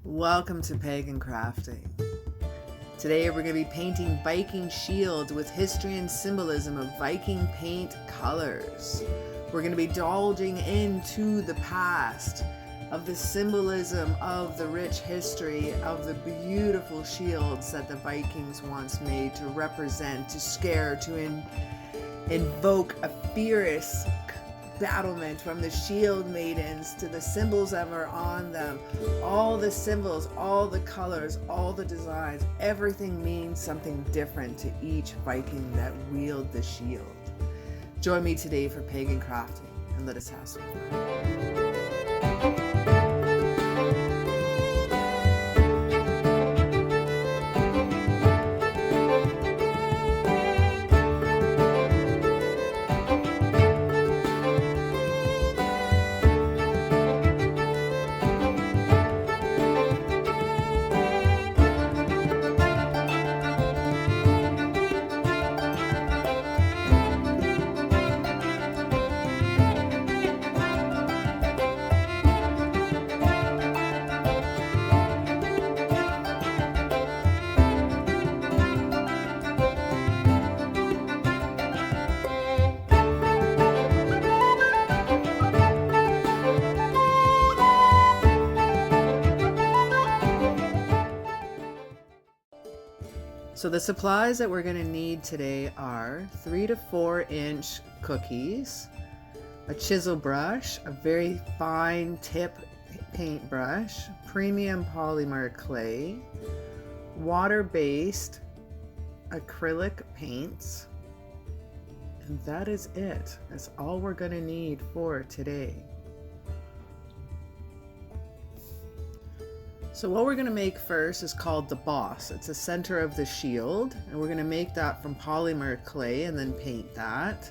Welcome to Pagan Crafting. Today we're going to be painting Viking shields with history and symbolism of Viking paint colors. We're going to be divulging into the past of the symbolism of the rich history of the beautiful shields that the Vikings once made to represent, to scare, to invoke a fierce battlement, from the shield maidens to the symbols that are on them. All the symbols, all the colors, all the designs, everything means something different to each Viking that wielded the shield. Join me today for Pagan Crafting and let us have some fun. So the supplies that we're going to need today are 3 to 4 inch cookies, a chisel brush, a very fine tip paintbrush, premium polymer clay, water-based acrylic paints, and that is it. That's all we're going to need for today. So what we're going to make first is called the boss. It's the center of the shield, and we're going to make that from polymer clay and then paint that.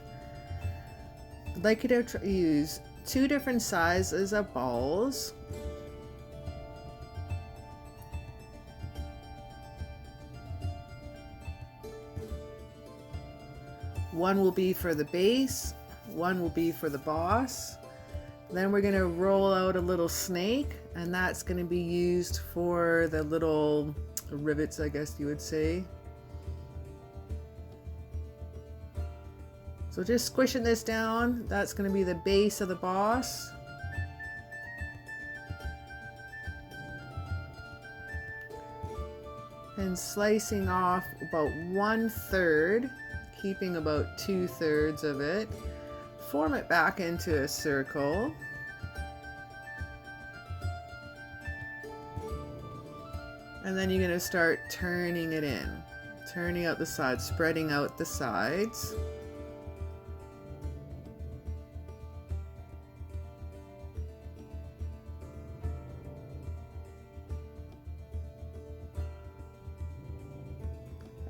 I'd like you to use 2 different sizes of balls. One will be for the base, one will be for the boss. Then we're going to roll out a little snake, and that's going to be used for the little rivets, I guess you would say. So just squishing this down, that's going to be the base of the boss. And slicing off about 1/3, keeping about 2/3 of it. Form it back into a circle. And then you're going to start turning it in. Turning out the sides, spreading out the sides.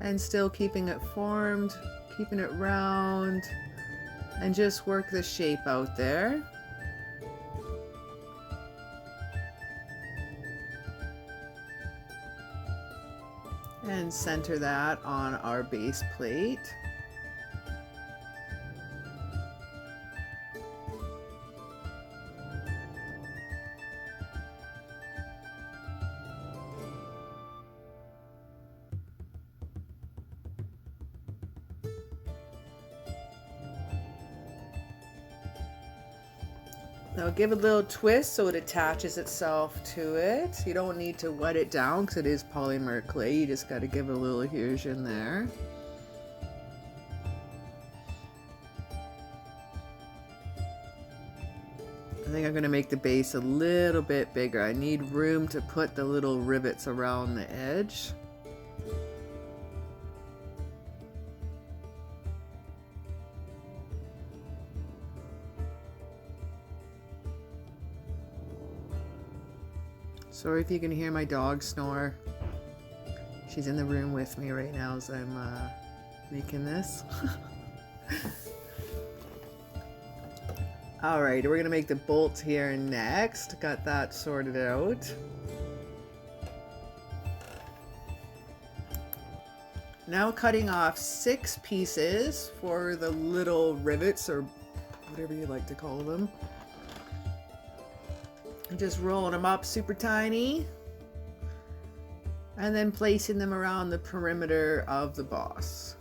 And still keeping it formed, keeping it round. And just work the shape out there. And center that on our base plate. Now give it a little twist so it attaches itself to it. You don't need to wet it down because it is polymer clay. You just got to give it a little adhesion there. I think I'm going to make the base a little bit bigger. I need room to put the little rivets around the edge. Sorry if you can hear my dog snore. She's in the room with me right now as I'm making this. Alright, we're going to make the bolts here next. Got that sorted out. Now cutting off 6 pieces for the little rivets, or whatever you like to call them. And just rolling them up super tiny. and then placing them around the perimeter of the boss.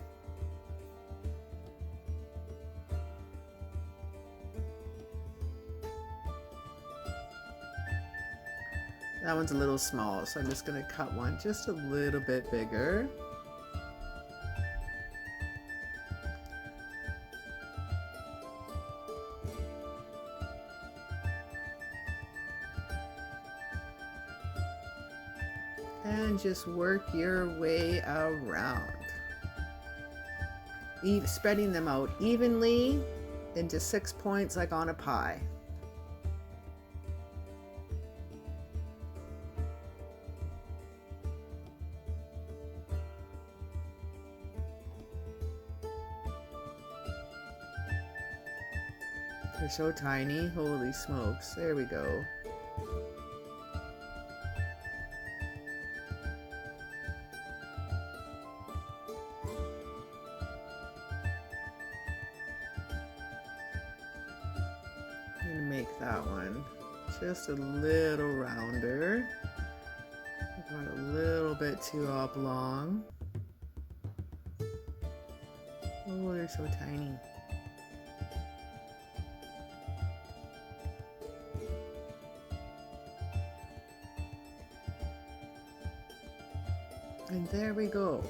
That one's a little small, so I'm just going to cut one just a little bit bigger. And just work your way around. Spreading them out evenly into 6 points like on a pie. They're so tiny, holy smokes. There we go. I'm gonna make that one just a little rounder. I got a little bit too oblong. Oh, they're so tiny. And there we go.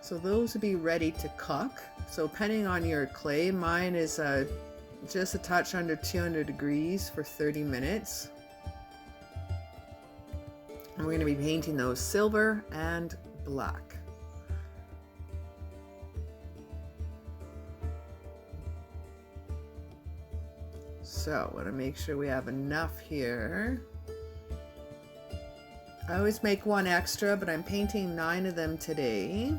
So those would be ready to cook. So depending on your clay, mine is just a touch under 200 degrees for 30 minutes. And we're going to be painting those silver and black. So I want to make sure we have enough here. I always make one extra, but I'm painting 9 of them today.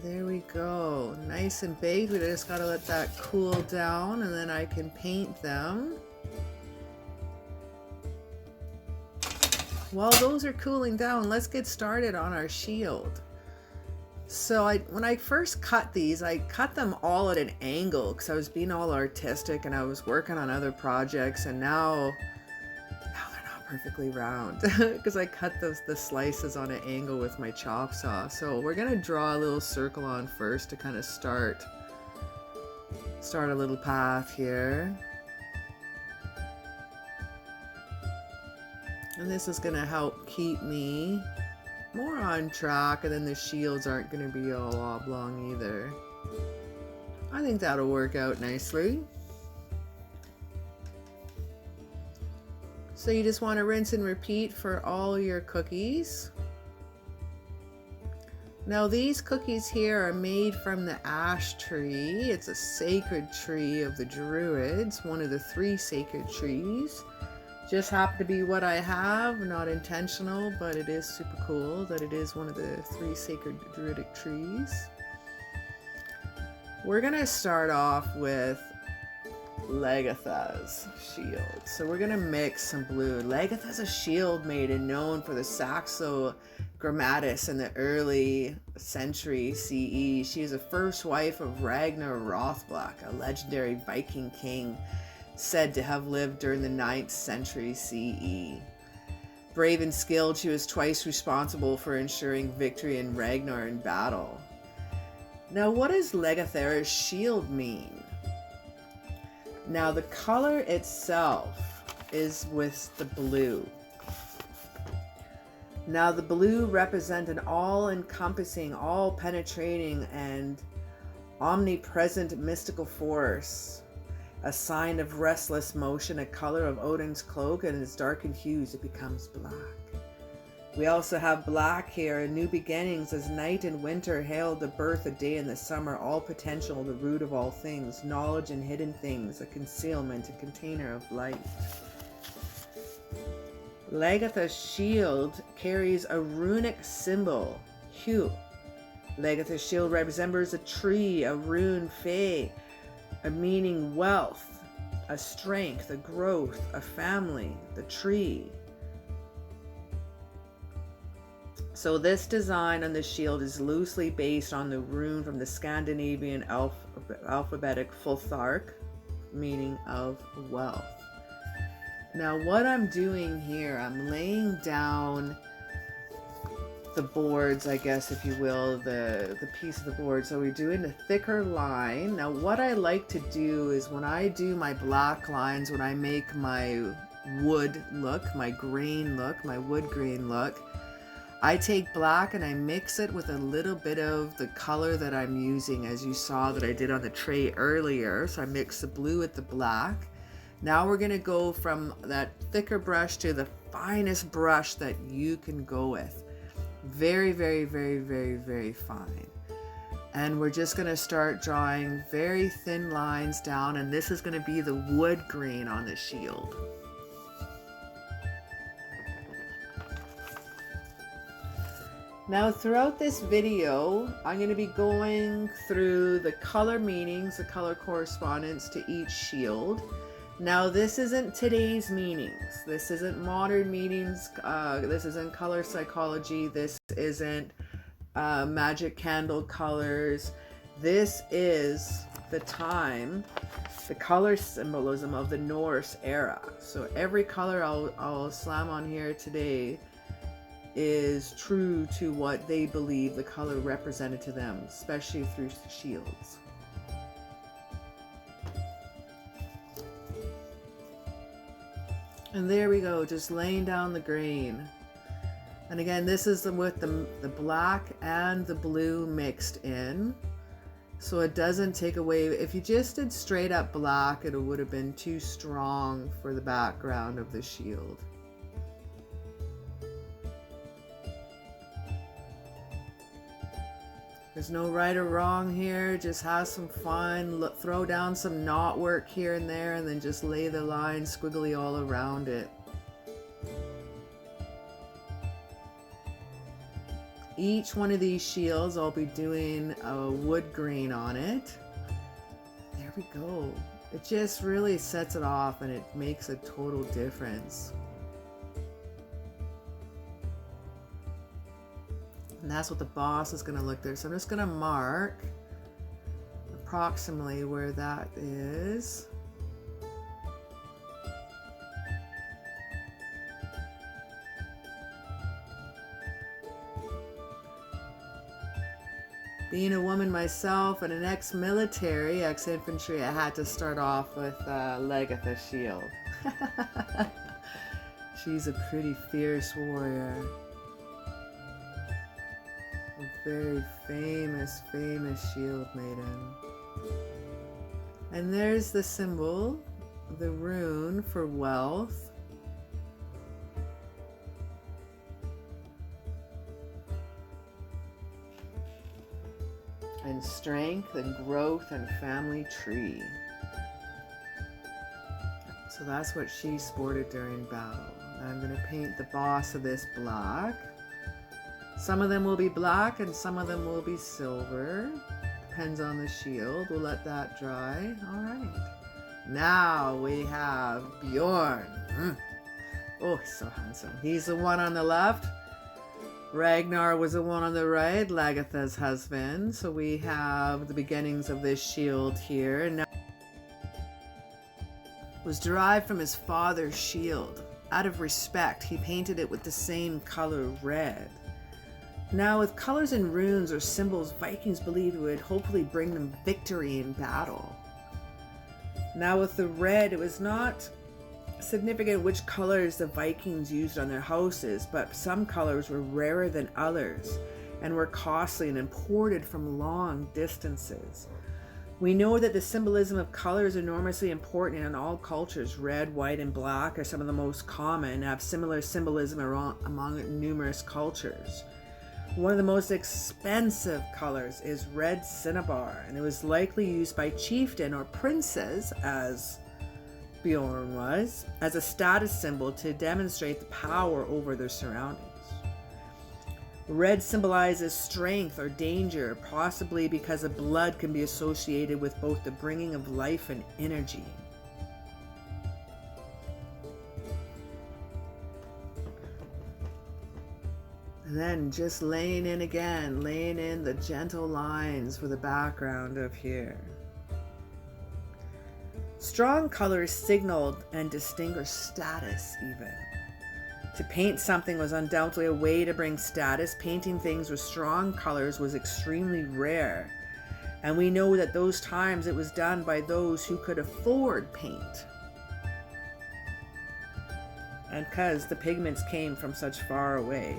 There we go. Nice and baked. We just got to let that cool down and then I can paint them. While those are cooling down, let's get started on our shield. So when I first cut these, I cut them all at an angle because I was being all artistic and I was working on other projects, and now they're not perfectly round because I cut the slices on an angle with my chop saw. So we're gonna draw a little circle on first to kind of start a little path here. And this is going to help keep me more on track, and then the shields aren't going to be all oblong either. I think that'll work out nicely. So you just want to rinse and repeat for all your cookies. Now these cookies here are made from the ash tree. It's a sacred tree of the Druids, one of the 3 sacred trees. Just happened to be what I have, not intentional, but it is super cool that it is one of the 3 sacred druidic trees. We're gonna start off with Lagertha's shield. So we're gonna mix some blue. Lagertha's a shield maiden known for the Saxo Grammatis in the early century CE. She is the first wife of Ragnar Rothblack, a legendary Viking king said to have lived during the 9th century CE. Brave and skilled, she was twice responsible for ensuring victory in Ragnar in battle. Now, what does Lagertha's shield mean? Now, the color itself is with the blue. Now, the blue represents an all-encompassing, all-penetrating, and omnipresent mystical force. A sign of restless motion, a color of Odin's cloak, and its darkened hues, it becomes black. We also have black here, new beginnings, as night and winter hail the birth, a day in the summer, all potential, the root of all things, knowledge and hidden things, a concealment, a container of light. Lagertha's shield carries a runic symbol, Hugh. Lagertha's shield resembles a tree, a rune fey, a meaning wealth, a strength, a growth, a family, the tree. So this design on the shield is loosely based on the rune from the Scandinavian alphabetic Futhark, meaning of wealth. Now what I'm doing here, I'm laying down the boards, I guess, if you will, the piece of the board. So we're doing a thicker line. Now what I like to do is when I do my black lines, when I make my wood look, my grain look, my wood grain look, I take black and I mix it with a little bit of the color that I'm using, as you saw that I did on the tray earlier. So I mix the blue with the black. Now we're gonna go from that thicker brush to the finest brush that you can go with. Very, very, very, very, very fine. And we're just gonna start drawing very thin lines down, and this is gonna be the wood grain on the shield. Now throughout this video, I'm going to be going through the color meanings, the color correspondence to each shield. Now this isn't today's meanings. This isn't modern meanings. This isn't color psychology. This isn't magic candle colors. This is the time, the color symbolism of the Norse era. So every color I'll slam on here today is true to what they believe the color represented to them, especially through shields. And there we go, just laying down the grain. And again, this is with the black and the blue mixed in, so it doesn't take away. If you just did straight up black, it would have been too strong for the background of the shield. There's no right or wrong here, just have some fun, throw down some knot work here and there, and then just lay the line squiggly all around it. Each one of these shields, I'll be doing a wood grain on it. There we go. It just really sets it off and it makes a total difference. And that's what the boss is going to look there. So I'm just going to mark approximately where that is. Being a woman myself and an ex-military, ex-infantry, I had to start off with Lagertha shield. She's a pretty fierce warrior. A very famous shield maiden. And there's the symbol, the rune for wealth. And strength and growth and family tree. So that's what she sported during battle. Now I'm going to paint the boss of this black. Some of them will be black and some of them will be silver. Depends on the shield. We'll let that dry. All right. Now we have Bjorn. Oh, he's so handsome. He's the one on the left. Ragnar was the one on the right, Lagertha's husband. So we have the beginnings of this shield here. And now it was derived from his father's shield. Out of respect, he painted it with the same color red. Now, with colors and runes or symbols, Vikings believed it would hopefully bring them victory in battle. Now, with the red, it was not significant which colors the Vikings used on their houses, but some colors were rarer than others and were costly and imported from long distances. We know that the symbolism of color is enormously important in all cultures. Red, white, and black are some of the most common and have similar symbolism among numerous cultures. One of the most expensive colors is red cinnabar, and it was likely used by chieftain or princes, as Bjorn was, as a status symbol to demonstrate the power over their surroundings. Red symbolizes strength or danger, possibly because the blood can be associated with both the bringing of life and energy. And then just laying in again, laying in the gentle lines for the background of here. Strong colors signaled and distinguished status even. To paint something was undoubtedly a way to bring status. Painting things with strong colors was extremely rare. And we know that those times it was done by those who could afford paint. And because the pigments came from such far away.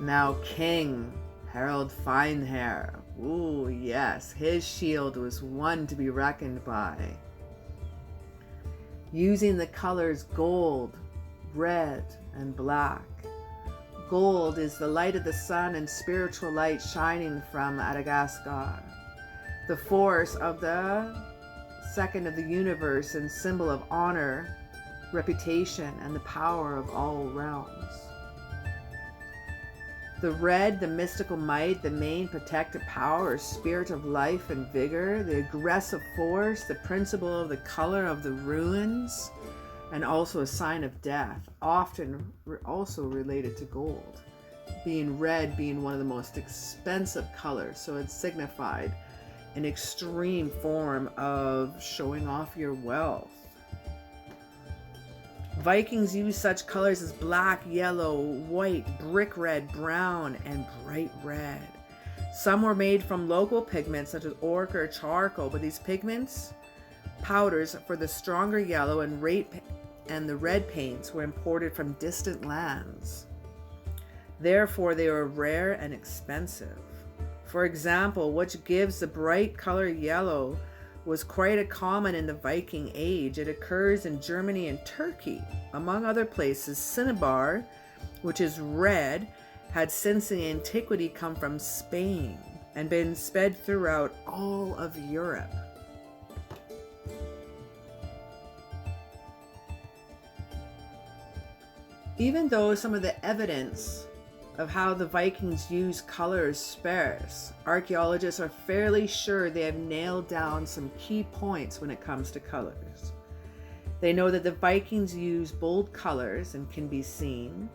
Now King Harald Finehair. Ooh, yes, his shield was one to be reckoned by. Using the colors gold, red, and black. Gold is the light of the sun and spiritual light shining from Aegishjalmur, the force of the second of the universe and symbol of honor, reputation, and the power of all realms. The red, the mystical might, the main protective power or spirit of life and vigor, the aggressive force, the principle of the color of the runes, and also a sign of death, often also related to gold. Being red being one of the most expensive colors, so it signified an extreme form of showing off your wealth. Vikings used such colors as black, yellow, white, brick red, brown, and bright red. Some were made from local pigments such as ochre or charcoal, but these pigments, powders for the stronger yellow and the red paints were imported from distant lands. Therefore, they were rare and expensive. For example, what gives the bright color yellow was quite common in the Viking age. It occurs in Germany and Turkey. Among other places, cinnabar, which is red, had since in antiquity come from Spain and been spread throughout all of Europe. Even though some of the evidence of how the Vikings used color is sparse, archaeologists are fairly sure they have nailed down some key points when it comes to colors. They know that the Vikings used bold colors and can be seen.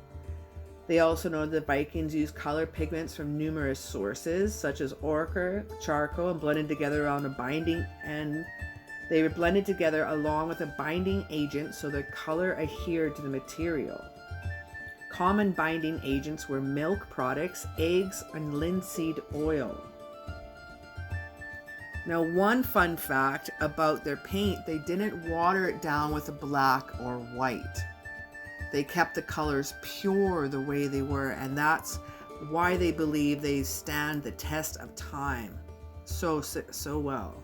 They also know that the Vikings used color pigments from numerous sources, such as ochre, charcoal, and blended together around a binding, and they were blended together along with a binding agent so the color adhered to the material. Common binding agents were milk products, eggs, and linseed oil. Now, one fun fact about their paint, they didn't water it down with a black or white. They kept the colors pure the way they were, and that's why they believe they stand the test of time so well.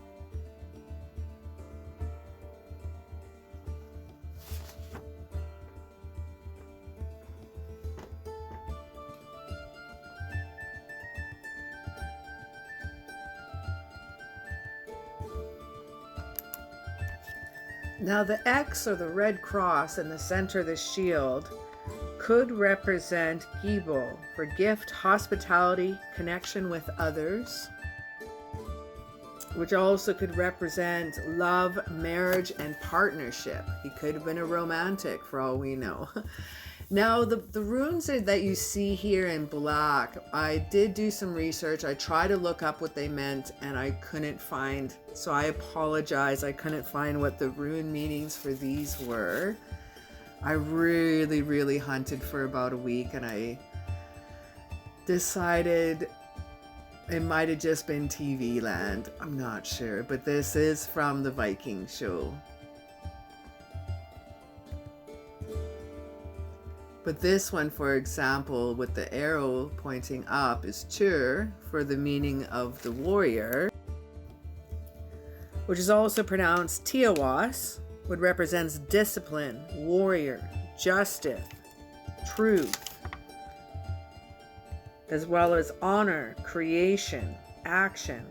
Now the X, or the red cross in the center of the shield, could represent Gibel, for gift, hospitality, connection with others, which also could represent love, marriage, and partnership. He could have been a romantic for all we know. Now, the runes that you see here in black, I did do some research. I tried to look up what they meant, and I couldn't find, so I apologize. I couldn't find what the rune meanings for these were. I really hunted for about a week, and I decided it might have just been TV land. I'm not sure, but this is from the Viking show. But this one, for example, with the arrow pointing up, is Tur, for the meaning of the warrior, which is also pronounced Tiawas, which represents discipline, warrior, justice, truth, as well as honor, creation, action.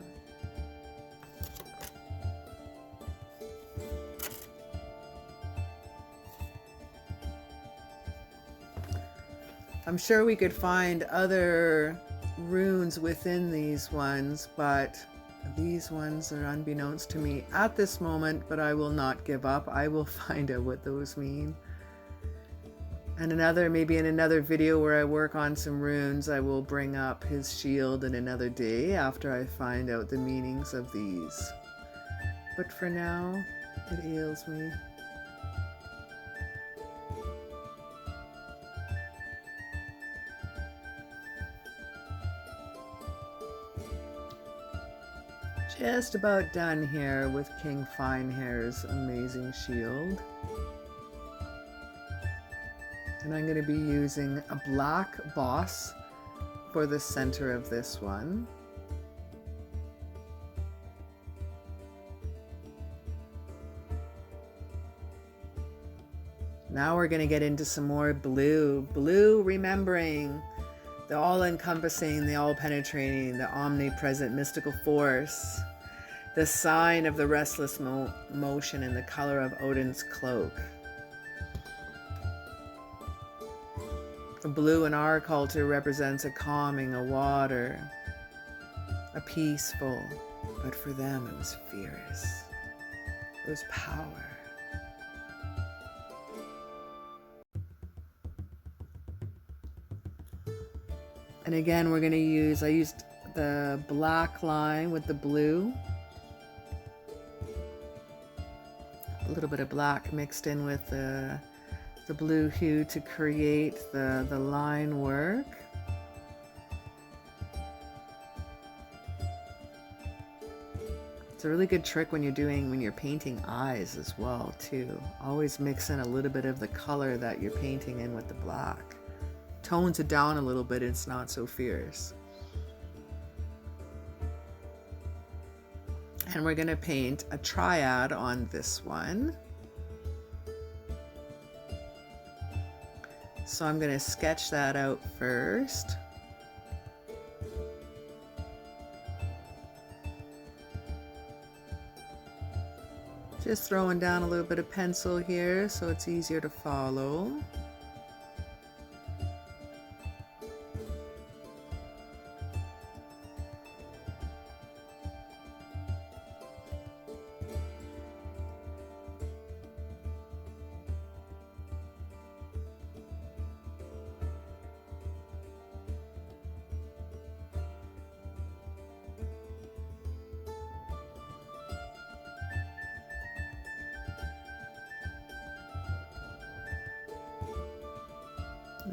I'm sure we could find other runes within these ones, but These ones are unbeknownst to me at this moment, but I will not give up. I will find out what those mean. And maybe in another video where I work on some runes, I will bring up his shield in another day after I find out the meanings of these. But for now, it ails me. Just about done here with King Finehair's amazing shield. And I'm going to be using a black boss for the center of this one. Now we're going to get into some more blue. Blue, remembering the all-encompassing, the all-penetrating, the omnipresent mystical force, the sign of the restless motion and the color of Odin's cloak. The blue in our culture represents a calming, a water, a peaceful, but for them it was fierce. It was power. And again, we're going to use, I used the black line with the blue. A little bit of black mixed in with the blue hue to create the line work. It's a really good trick when you're painting eyes as well too. Always mix in a little bit of the color that you're painting in with the black. Tones it down a little bit, it's not so fierce. And we're going to paint a triad on this one. So I'm going to sketch that out first. Just throwing down a little bit of pencil here so it's easier to follow.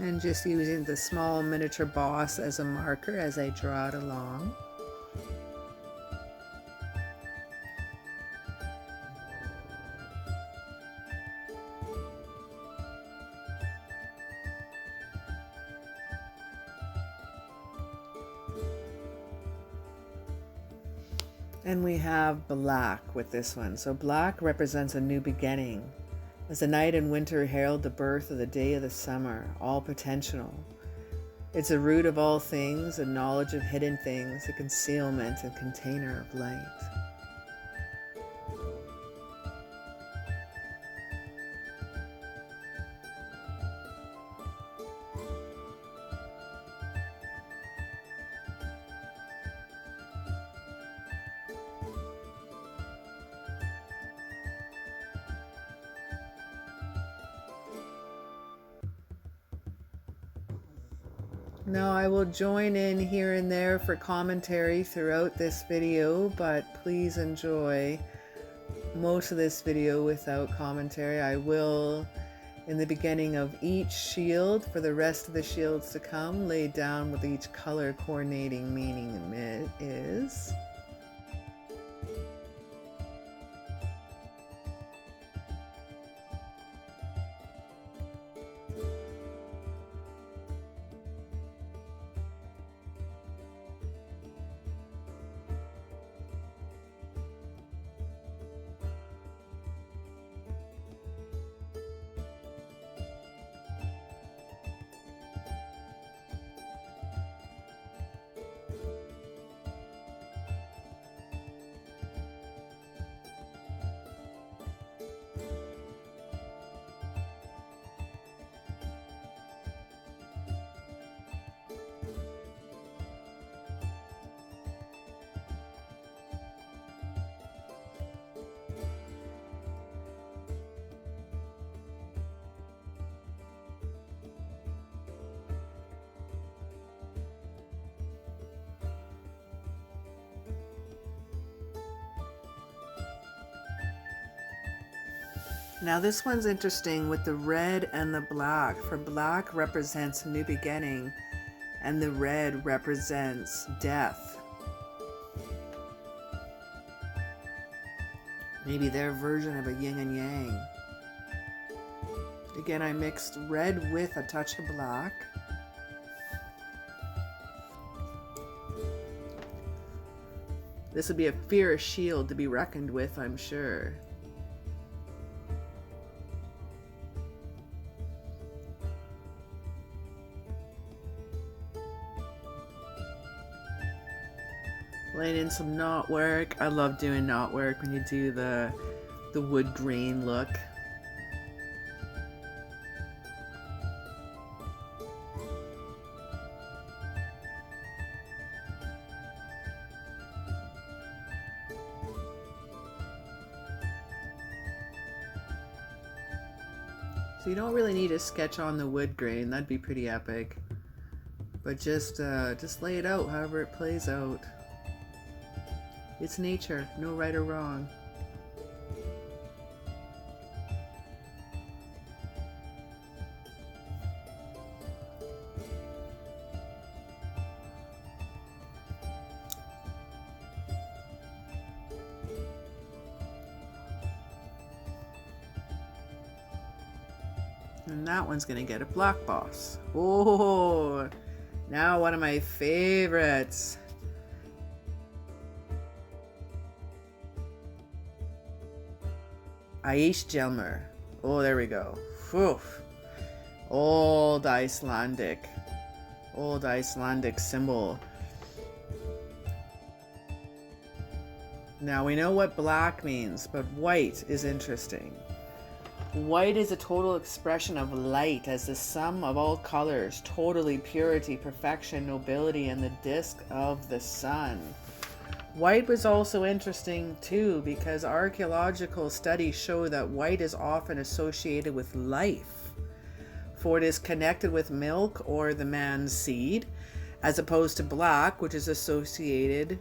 And just using the small miniature boss as a marker as I draw it along. And we have black with this one. So black represents a new beginning. As the night and winter herald the birth of the day of the summer, all potential. It's a root of all things, a knowledge of hidden things, a concealment and container of light. Now I will join in here and there for commentary throughout this video, but please enjoy most of this video without commentary. I will, in the beginning of each shield, for the rest of the shields to come, lay down what each color coordinating meaning is. Now this one's interesting with the red and the black. For black represents a new beginning and the red represents death. Maybe their version of a yin and yang. Again, I mixed red with a touch of black. This would be a fierce shield to be reckoned with, I'm sure. Laying in some knot work. I love doing knot work when you do the wood grain look. So you don't really need to sketch on the wood grain. That'd be pretty epic. But just lay it out however it plays out. It's nature, no right or wrong. And that one's gonna get a black boss. Oh, now one of my favorites. Aegishjalmur. Oh, there we go. Whew. Old Icelandic symbol. Now we know what black means, but white is interesting. White is a total expression of light as the sum of all colors, totally purity, perfection, nobility, and the disk of the sun. White was also interesting too because archaeological studies show that white is often associated with life, for it is connected with milk or the man's seed, as opposed to black, which is associated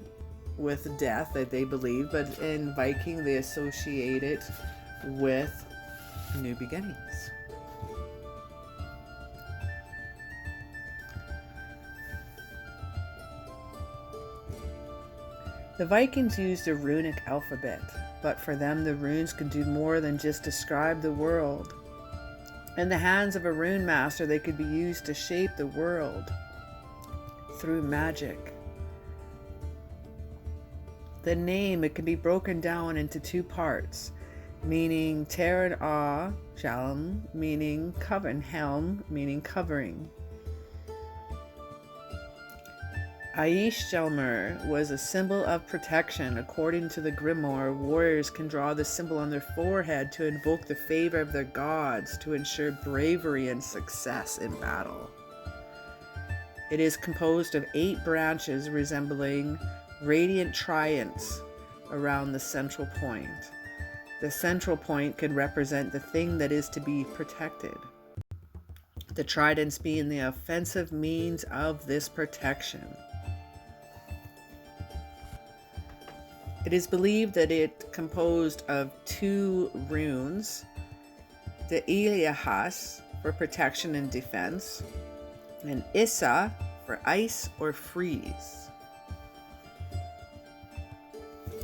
with death, that they believe, but in Viking they associate it with new beginnings. The Vikings used a runic alphabet, but for them the runes could do more than just describe the world. In the hands of a rune master, they could be used to shape the world through magic. The name, it can be broken down into two parts, meaning Aegishjalmur, meaning coven, helm, meaning covering. Aegishjalmur was a symbol of protection. According to the grimoire, warriors can draw the symbol on their forehead to invoke the favor of their gods to ensure bravery and success in battle. It is composed of 8 branches resembling radiant triads around the central point. The central point could represent the thing that is to be protected, the tridents being the offensive means of this protection. It is believed that it composed of 2 runes, the Eliahas for protection and defense, and Issa for ice or freeze.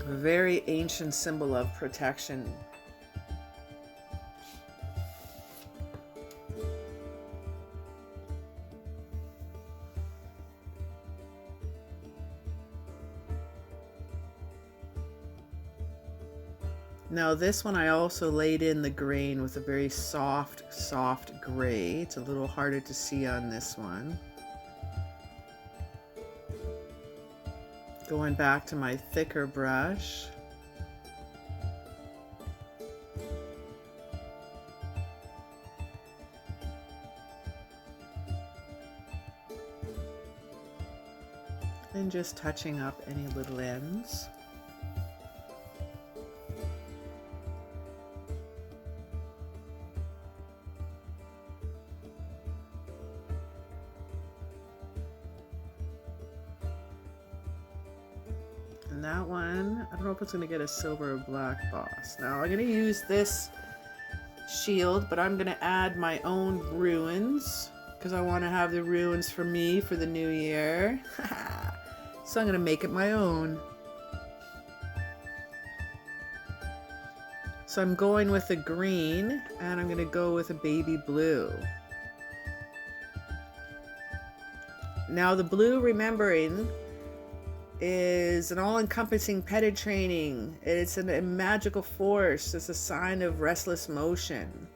A very ancient symbol of protection. Now this one I also laid in the grain with a very soft gray. It's a little harder to see on this one. Going back to my thicker brush. And just touching up any little ends. And that one, I don't know if it's going to get a silver or black boss. Now I'm going to use this shield, but I'm going to add my own runes because I want to have the runes for me for the new year. So I'm going to make it my own. So I'm going with a green, and I'm going to go with a baby blue. Now the blue, remembering, is an all-encompassing penetrating. It's a magical force. It's a sign of restless motion.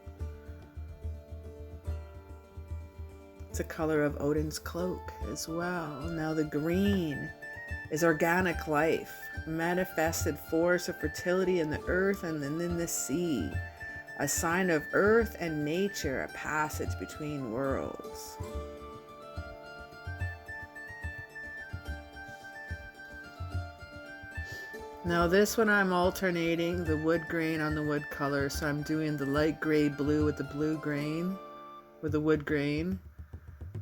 It's a color of Odin's cloak as well. Now the green is organic life, manifested force of fertility in the earth and in the sea. A sign of earth and nature, a passage between worlds. Now this one I'm alternating the wood grain on the wood color. So I'm doing the light gray blue with the blue grain, with the wood grain.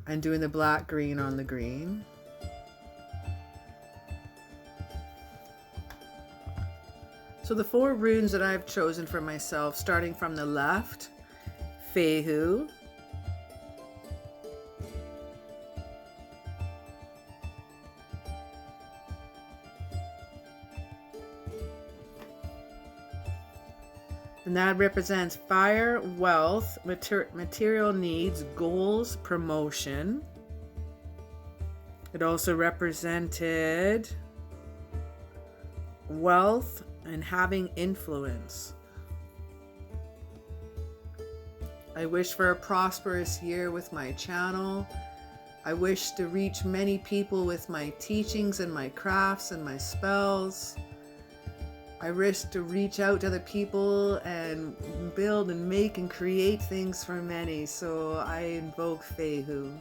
I'm doing the black green on the green. So the 4 runes that I've chosen for myself, starting from the left, Fehu, and that represents fire, wealth, material needs, goals, promotion. It also represented wealth and having influence. I wish for a prosperous year with my channel. I wish to reach many people with my teachings and my crafts and my spells. I wish to reach out to other people and build and make and create things for many. So I invoke Fehu.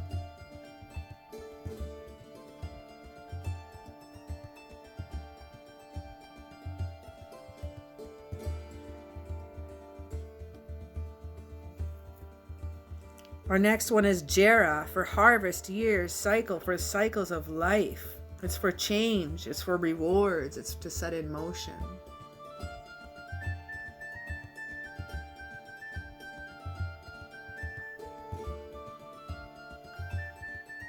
Our next one is Jera, for harvest, years, cycle, for cycles of life. It's for change, it's for rewards, it's to set in motion.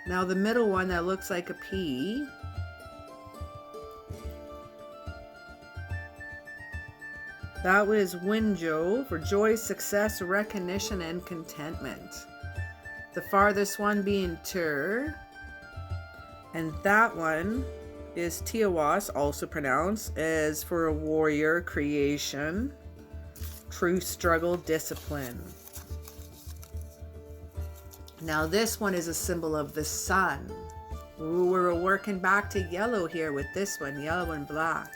Now the middle one that looks like a P, that was Winjo, for joy, success, recognition, and contentment. The farthest one being Tur, and that one is Tiawas, also pronounced as for a warrior, creation, true struggle, discipline. Now this one is a symbol of the sun. Ooh, we're working back to yellow here with this one, yellow and black.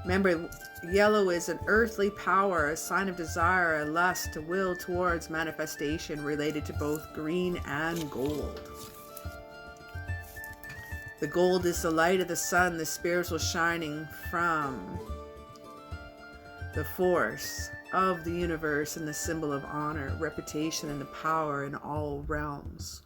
Remember, yellow is an earthly power, a sign of desire, a lust, a will towards manifestation, related to both green and gold. The gold is the light of the sun, the spiritual shining from the force of the universe, and the symbol of honor, reputation, and the power in all realms.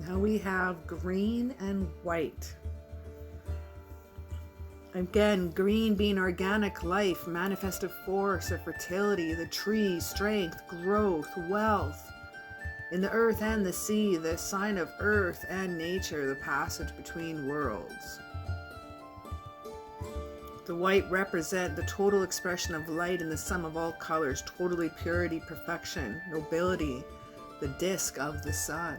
Now we have green and white. Again, green being organic life, manifested force of fertility, the tree, strength, growth, wealth. In the earth and the sea, the sign of earth and nature, the passage between worlds. The white represent the total expression of light in the sum of all colors, totally purity, perfection, nobility, the disk of the sun.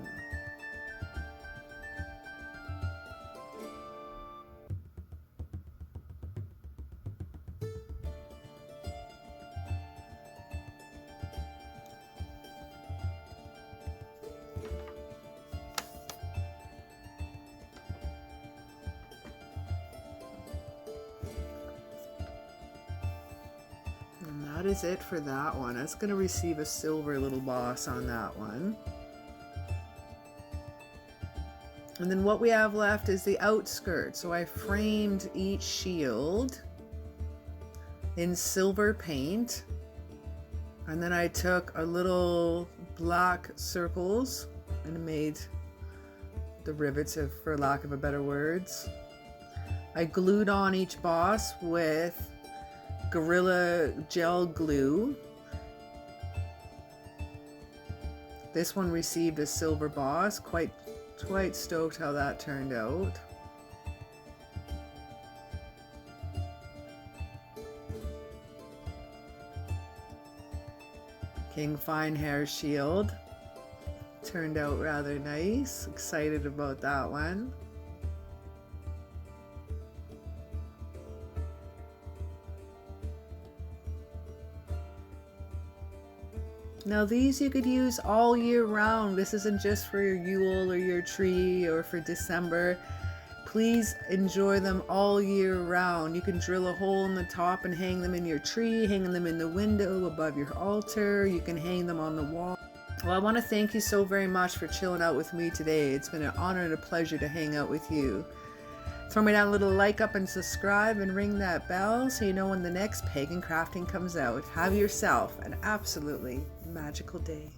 And that is it for that one. That's going to receive a silver little boss on that one. And then what we have left is the outskirts. So I framed each shield in silver paint. And then I took a little black circles and made the rivets, for lack of a better words. I glued on each boss with Gorilla Gel glue. This one received a silver boss. Quite stoked how that turned out. King Fine Hair Shield turned out rather nice. Excited about that one. Now these you could use all year round. This isn't just for your Yule or your tree or for December. Please enjoy them all year round. You can drill a hole in the top and hang them in your tree, hang them in the window above your altar. You can hang them on the wall. Well, I want to thank you so very much for chilling out with me today. It's been an honor and a pleasure to hang out with you. Throw me down a little like up and subscribe and ring that bell so you know when the next Pagan Crafting comes out. Have yourself an absolutely magical day.